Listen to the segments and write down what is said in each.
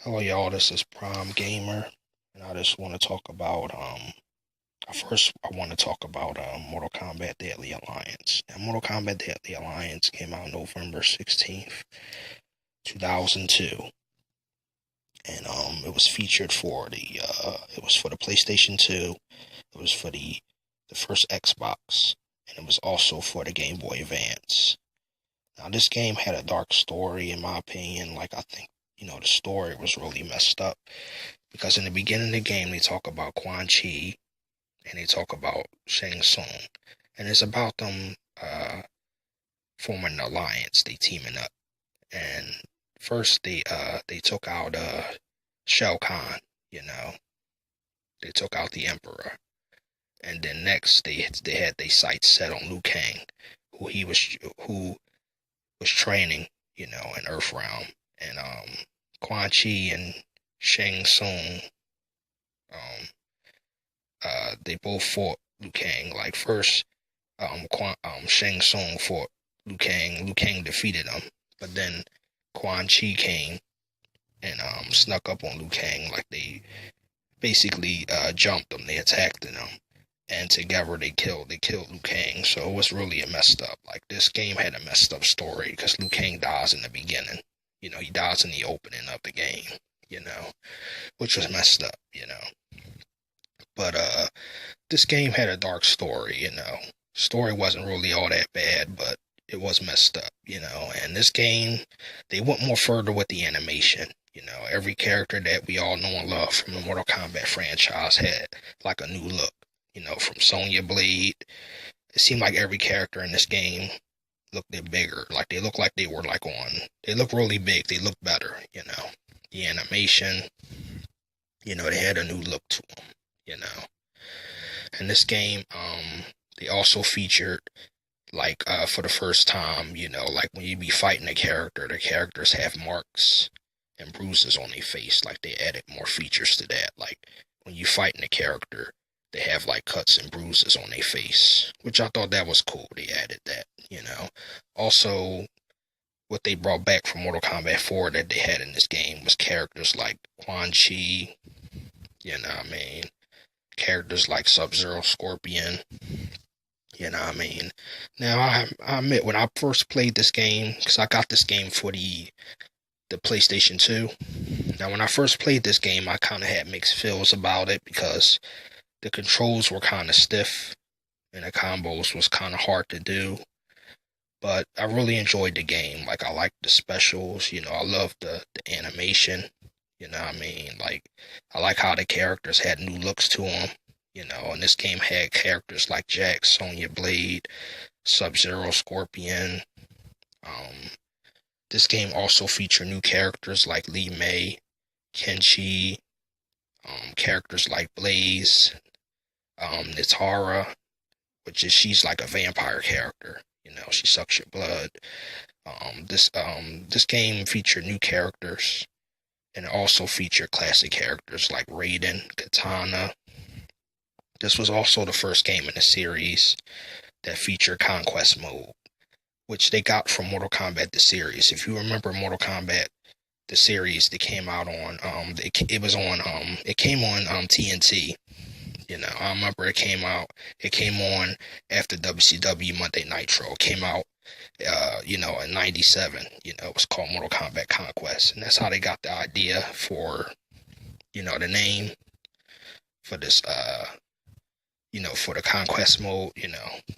Hello, y'all. This is Prime Gamer, and I just want to talk about first I want to talk about Mortal Kombat Deadly Alliance. Now, Mortal Kombat Deadly Alliance came out November 16th, 2002, and it was featured for the PlayStation 2, it was for the first Xbox, and it was also for the Game Boy Advance. Now, this game had a dark story, in my opinion. Like, I think, the story was really messed up because in the beginning of the game, they talk about Quan Chi and they talk about Shang Tsung, and it's about them forming an alliance. They teaming up, and first they took out Shao Kahn. They took out the Emperor, and then next they had their sights set on Liu Kang, who was training, in Earthrealm, and Quan Chi and Shang Tsung, they both fought Liu Kang. Like first, Shang Tsung fought Liu Kang. Liu Kang defeated him, but then Quan Chi came and snuck up on Liu Kang. Like they basically jumped him. They attacked him, and together they killed Liu Kang. So it was really a messed up. Like this game had a messed up story because Liu Kang dies in the beginning. He dies in the opening of the game. Which was messed up. But this game had a dark story. Story wasn't really all that bad, but it was messed up. And this game, they went more further with the animation. Every character that we all know and love from the Mortal Kombat franchise had like a new look. From Sonya Blade, it seemed like every character in this game looked bigger. Like they looked like they were they look really big. They look better. The animation, they had a new look to them. And this game, they also featured for the first time, like when you be fighting a character, the characters have marks and bruises on their face. Like they added more features to that. Like when you fighting a character, they have like cuts and bruises on their face, which I thought that was cool. They added that. Also, what they brought back from Mortal Kombat 4 that they had in this game was characters like Quan Chi, characters like Sub-Zero, Scorpion, Now, I admit, when I first played this game, because I got this game for the PlayStation 2. Now, when I first played this game, I kind of had mixed feels about it because the controls were kind of stiff and the combos was kind of hard to do. But I really enjoyed the game. Like, I liked the specials. I loved the animation. Like, I like how the characters had new looks to them. And this game had characters like Jax, Sonya Blade, Sub-Zero, Scorpion. This game also featured new characters like Li Mei, Kenshi, characters like Blaze, Nitara, she's like a vampire character. She sucks your blood. This game featured new characters, and it also featured classic characters like Raiden, Katana. This was also the first game in the series that featured Conquest Mode, which they got from Mortal Kombat the series. If you remember Mortal Kombat the series, that came out on it came on TNT. I remember it came on after WCW Monday Nitro. It came out in 97. It was called Mortal Kombat Conquest, and that's how they got the idea for the name for this for the Conquest Mode.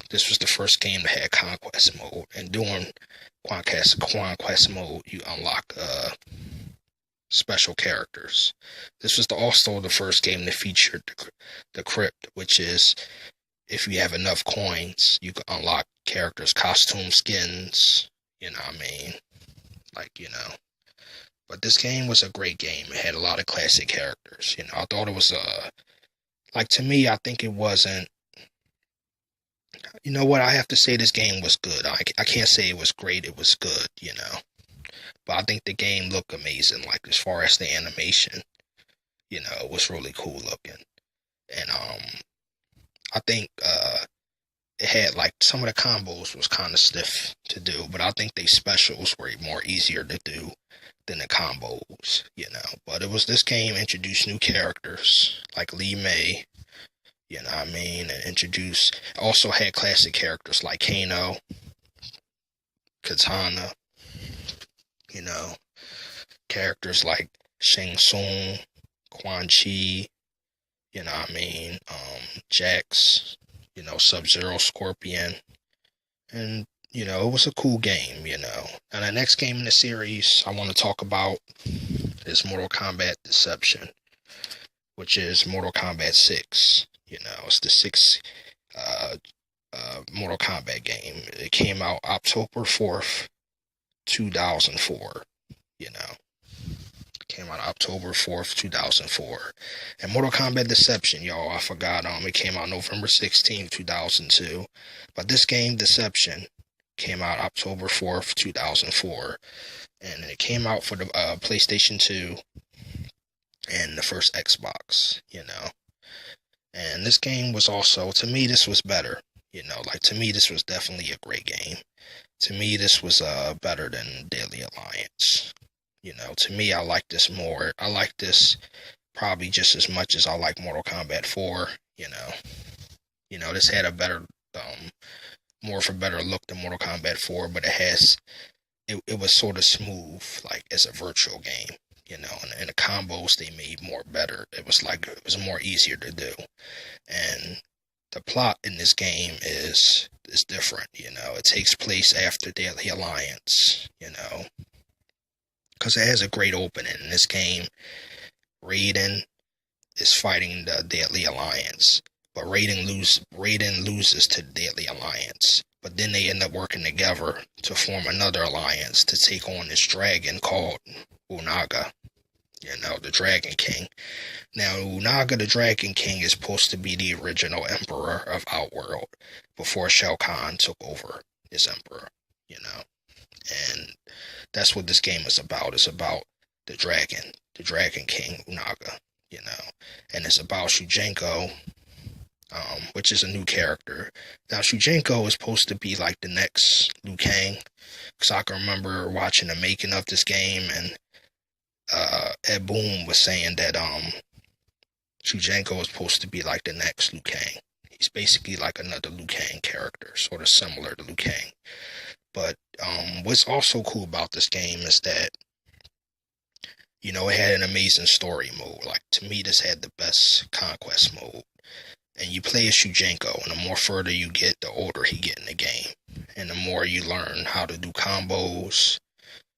This was the first game that had Conquest Mode, and during Conquest Mode, you unlock special characters. This was also the first game that featured the Crypt, which is, if you have enough coins, you can unlock characters' costume skins. But this game was a great game. It had a lot of classic characters. I thought it was to me, I think it wasn't. I have to say this game was good. I can't say it was great. It was good. But I think the game looked amazing. Like as far as the animation, it was really cool looking, and I think it had like some of the combos was kind of stiff to do, but I think they specials were more easier to do than the combos, But this game introduced new characters like Lee May, you know what I mean, and also had classic characters like Kano, Katana, you know, characters like Shang Tsung, Quan Chi, you know what I mean, Jax, Sub-Zero, Scorpion, and it was a cool game, And the next game in the series I want to talk about is Mortal Kombat Deception, which is Mortal Kombat 6. It's the sixth Mortal Kombat game. It came out October 4th, 2004, Came out October 4th, 2004. And Mortal Kombat Deception, y'all, I forgot, it came out November 16th, 2002. But this game, Deception, came out October 4th, 2004. And it came out for the PlayStation 2 and the first Xbox, And this game was also, to me, this was better. To me, this was definitely a great game. To me, this was better than Deadly Alliance. To me, I like this more. I like this probably just as much as I like Mortal Kombat 4. This had a better, more of a better look than Mortal Kombat 4, but it was sort of smooth, like as a virtual game, and the combos they made more better. It was more easier to do, and the plot in this game is different. It takes place after Deadly Alliance, because it has a great opening. In this game, Raiden is fighting the Deadly Alliance, but Raiden loses to the Deadly Alliance. But then they end up working together to form another alliance to take on this dragon called Onaga, the Dragon King. Now, Onaga, the Dragon King, is supposed to be the original emperor of Outworld before Shao Kahn took over as emperor, And that's what this game is about. It's about the Dragon King, Onaga, And it's about Shujenko, which is a new character. Now, Shujenko is supposed to be like the next Liu Kang, because I can remember watching the making of this game, and Ed Boon was saying that Shujenko is supposed to be like the next Liu Kang. He's basically like another Liu Kang character, sort of similar to Liu Kang. But what's also cool about this game is that, it had an amazing story mode. Like, to me, this had the best conquest mode. And you play as Shujenko, and the more further you get, the older he get in the game. And the more you learn how to do combos,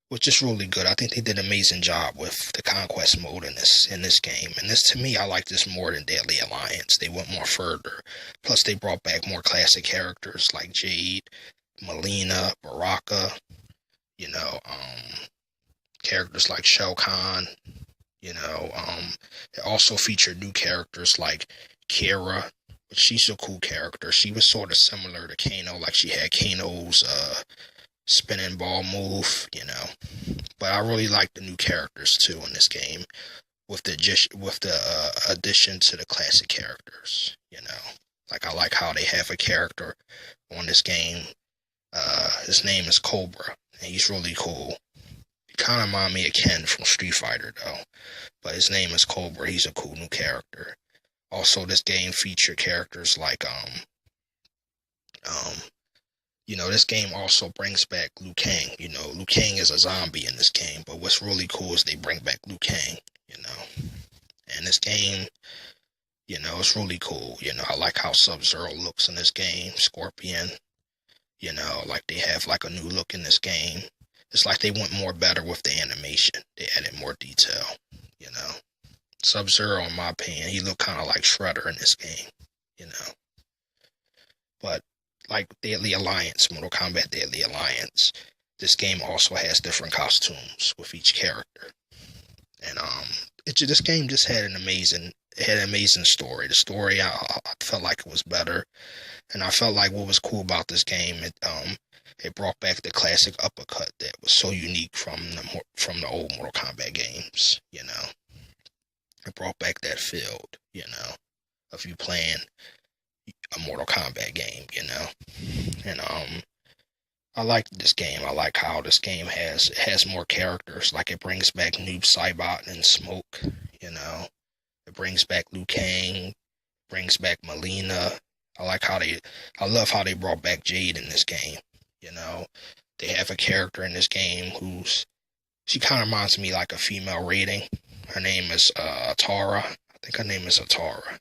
which is really good. I think they did an amazing job with the conquest mode in this game. And this, to me, I like this more than Deadly Alliance. They went more further. Plus, they brought back more classic characters like Jade, Melina, Baraka, characters like Shao Kahn. It also featured new characters like Kira, but she's a cool character. She was sort of similar to Kano, like she had Kano's spinning ball move, But I really like the new characters too in this game, with the addition to the classic characters, Like, I like how they have a character on this game. His name is Cobra, and he's really cool. He kind of reminds me of Ken from Street Fighter, though. But his name is Cobra. He's a cool new character. Also, this game featured characters like, this game also brings back Liu Kang. Liu Kang is a zombie in this game, but what's really cool is they bring back Liu Kang, And this game, it's really cool. I like how Sub-Zero looks in this game. Scorpion, like they have like a new look in this game. It's like they went more better with the animation. They added more detail, Sub-Zero, in my opinion, he looked kind of like Shredder in this game, But like Deadly Alliance, Mortal Kombat Deadly Alliance, this game also has different costumes with each character. And this game just had an amazing story. The story, I felt like it was better. And I felt like what was cool about this game, it brought back the classic uppercut that was so unique from the old Mortal Kombat games, It brought back that feel, of you playing a Mortal Kombat game, And I like this game. I like how this game has more characters. Like it brings back Noob Saibot and Smoke. You know, it brings back Liu Kang, brings back Melina. I like how they, I love how they brought back Jade in this game. You know, they have a character in this game she kind of reminds me like a female rating. Her name is Atara. I think her name is Atara,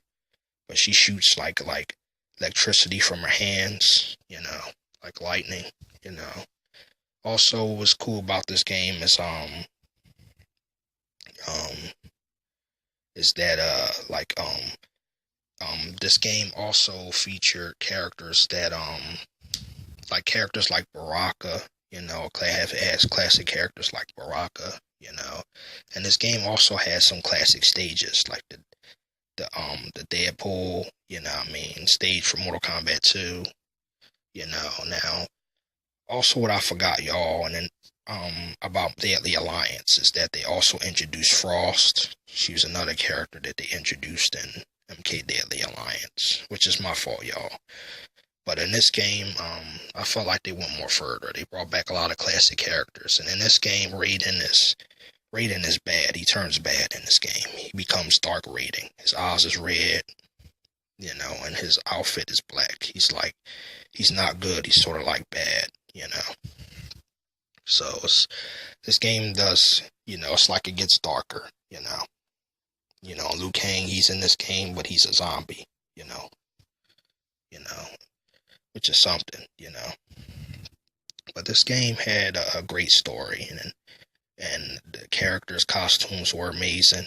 but she shoots like electricity from her hands. You know, like lightning. You know. Also, what's cool about this game um is that this game also featured characters that like characters like Baraka, you know, it has classic characters like Baraka, you know, and this game also has some classic stages like the Deadpool, you know what I mean, stage from Mortal Kombat 2, you know. Now also what I forgot, y'all, and then about Deadly Alliance is that they also introduced Frost. She was another character that they introduced in MK Deadly Alliance, which is my fault, y'all. But in this game, I felt like they went more further. They brought back a lot of classic characters, and in this game, Raiden is bad. He turns bad in this game. He becomes Dark Raiden. His eyes is red, you know, and his outfit is black. He's not good. He's sort of like bad, you know. So this game does, you know, it's like it gets darker, you know. You know, Liu Kang, he's in this game, but he's a zombie, you know. You know, which is something, you know. But this game had a great story, and the characters' costumes were amazing.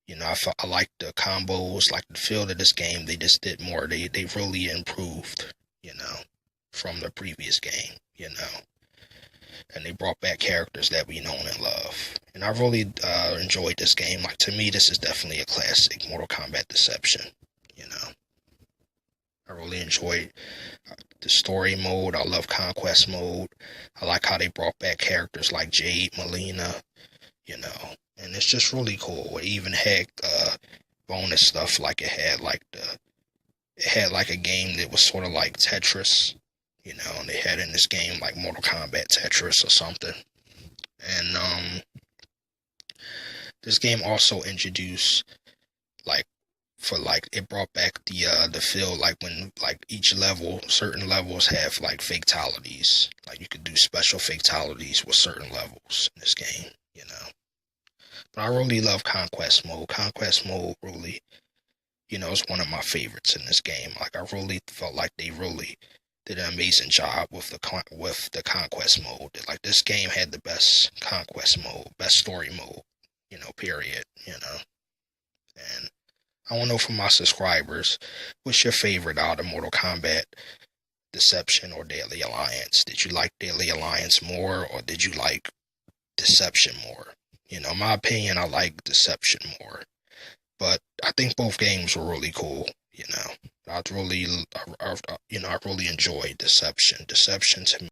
You know, I liked the combos, like the feel of this game. They just did more. They really improved, you know, from the previous game, you know. And they brought back characters that we know and love. And I really enjoyed this game. Like, to me, this is definitely a classic, Mortal Kombat Deception, you know. I really enjoyed the story mode. I love Conquest mode. I like how they brought back characters like Jade, Melina, you know. And it's just really cool. It even had bonus stuff, like it had like a game that was sort of like Tetris, you know, and they had in this game like Mortal Kombat Tetris or something. And this game also introduced it brought back the feel like when like each level, certain levels have like fatalities. Like you could do special fatalities with certain levels in this game, you know. But I really love Conquest mode. Conquest mode really, you know, is one of my favorites in this game. Like I really felt like they really did an amazing job with the Conquest mode. Like this game had the best Conquest mode, best story mode, you know, period, you know. And I want to know from my subscribers, what's your favorite out of Mortal Kombat Deception or Deadly Alliance? Did you like Deadly Alliance more, or did you like Deception more? You know, in my opinion, I like Deception more. But I think both games were really cool, you know. I really enjoyed Deception. Deception to me